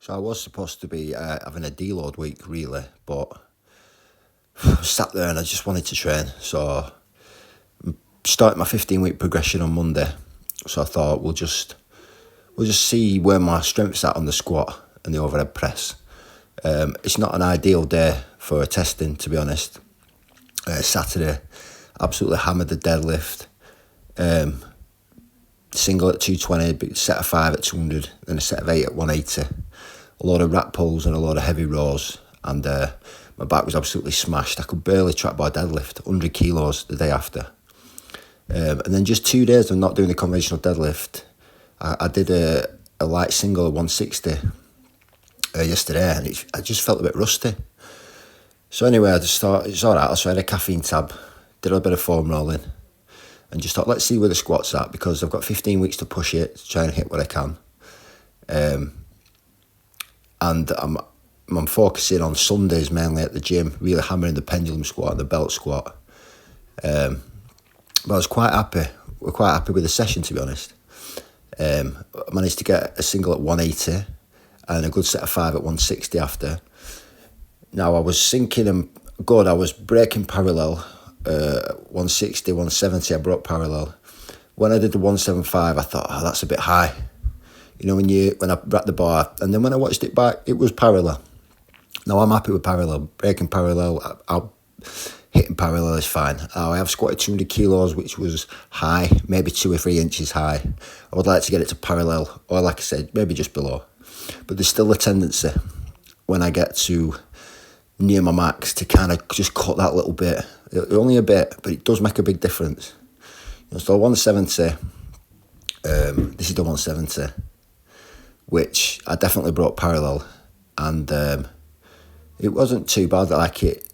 So I was supposed to be having a deload week, really, but I sat there and I just wanted to train. So I started my 15-week progression on Monday. So I thought we'll just see where my strength's at on the squat and the overhead press. It's not an ideal day for testing, to be honest. Saturday, absolutely hammered the deadlift. Single at 220, set of 5 at 200, then a set of 8 at 180. A lot of rack pulls and a lot of heavy rows, and my back was absolutely smashed. I could barely track bar deadlift, 100 kilos the day after. And then just 2 days of not doing the conventional deadlift, I did a light single at 160 yesterday, and I just felt a bit rusty. So anyway, I just thought, it's all right. So I had a caffeine tab, did a bit of foam rolling, and just thought, let's see where the squat's at, because I've got 15 weeks to push it, to try and hit what I can. And I'm focusing on Sundays mainly at the gym, really hammering the pendulum squat and the belt squat. But I was quite happy. We're quite happy with the session, to be honest. I managed to get a single at 180 and a good set of 5 at 160 after. Now, I was sinking and good. I was breaking parallel, 160, 170, I broke parallel. When I did the 175, I thought, oh, that's a bit high. You know, when I wrapped the bar, and then when I watched it back, it was parallel. Now, I'm happy with parallel. Breaking parallel, hitting parallel is fine. I have squatted 200 kilos, which was high, maybe 2 or 3 inches high. I would like to get it to parallel, or like I said, maybe just below. But there's still a tendency when I get to near my max to kind of just cut that little bit. Only a bit, but it does make a big difference. You know, so 170, this is the 170, which I definitely brought parallel, and it wasn't too bad. Like it,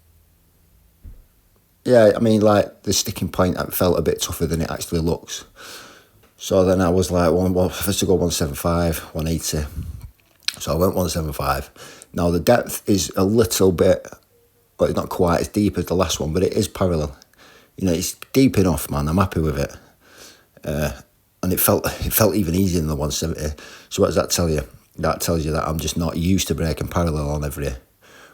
yeah, I mean, like the sticking point, I felt a bit tougher than it actually looks. So then I was like, first to go 175, 180. So I went 175. Now the depth is a little bit, but it's not quite as deep as the last one, but it is parallel. You know, it's deep enough, man. I'm happy with it. And it felt even easier than the 170. So what does that tell you? That tells you that I'm just not used to breaking parallel on every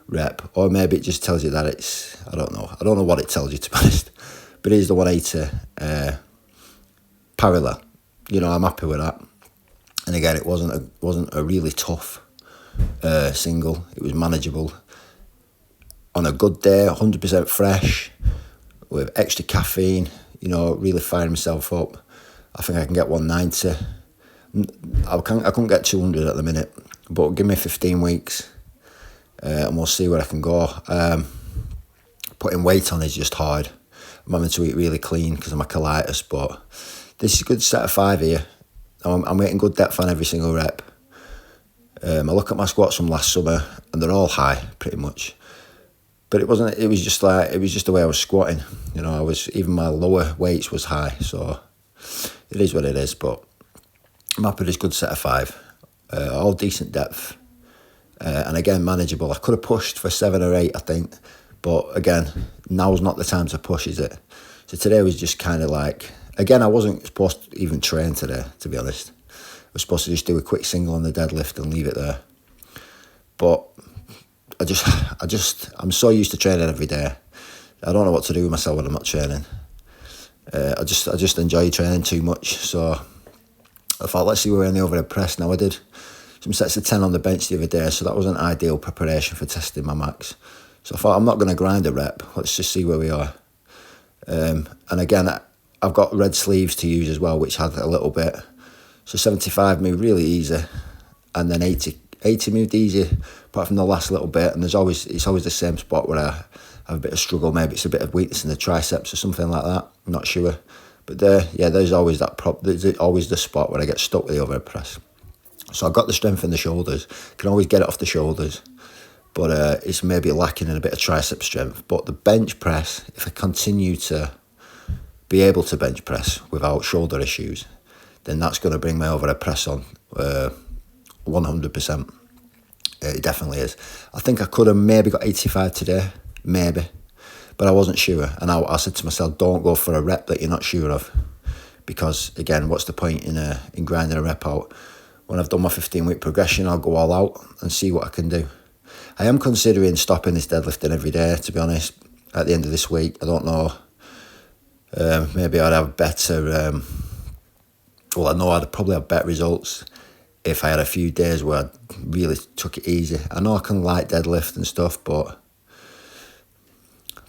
rep. Or maybe it just tells you that it's, I don't know. I don't know what it tells you, to be honest. But it is the 180 parallel. You know, I'm happy with that. And again, it wasn't a really tough single. It was manageable. On a good day, 100% fresh, with extra caffeine, you know, really firing myself up. I think I can get 190. I couldn't get 200 at the minute, but give me 15 weeks and we'll see where I can go. Putting weight on is just hard. I'm having to eat really clean because of my colitis, but this is a good set of 5 here. I'm getting good depth on every single rep. I look at my squats from last summer and they're all high, pretty much. But it was just the way I was squatting. You know, even my lower weights was high, so it is what it is. But I'm happy with this good set of 5, all decent depth, and again manageable. I could have pushed for 7 or 8, I think, but again, now's not the time to push, is it? So today was just kind of like, again, I wasn't supposed to even train today, to be honest. I was supposed to just do a quick single on the deadlift and leave it there, but I'm so used to training every day. I don't know what to do with myself when I'm not training. I just enjoy training too much. So I thought, let's see where we're in the overhead press. Now I did some sets of 10 on the bench the other day, so that was an ideal preparation for testing my max. So I thought, I'm not going to grind a rep. Let's just see where we are. And again, I've got red sleeves to use as well, which had a little bit. So 75 moved really easy, and then 80 moved easy, apart from the last little bit. And it's always the same spot where I have a bit of struggle. Maybe it's a bit of weakness in the triceps or something like that. I'm not sure. But there's always there's always the spot where I get stuck with the overhead press. So I've got the strength in the shoulders. Can always get it off the shoulders. But it's maybe lacking in a bit of tricep strength. But the bench press, if I continue to be able to bench press without shoulder issues, then that's going to bring my overhead press on 100%. It definitely is. I think I could have maybe got 85 today, maybe, but I wasn't sure. And I said to myself, don't go for a rep that you're not sure of, because again, what's the point in grinding a rep out when I've done my 15-week progression, I'll go all out and see what I can do. I am considering stopping this deadlifting every day, to be honest, at the end of this week. I don't know. Maybe I'd have better... well, I know I'd probably have better results if I had a few days where I really took it easy. I know I can light deadlift and stuff, but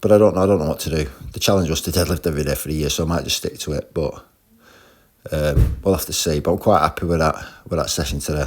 I don't know what to do. The challenge was to deadlift every day for a year, so I might just stick to it, but we'll have to see. But I'm quite happy with that session today.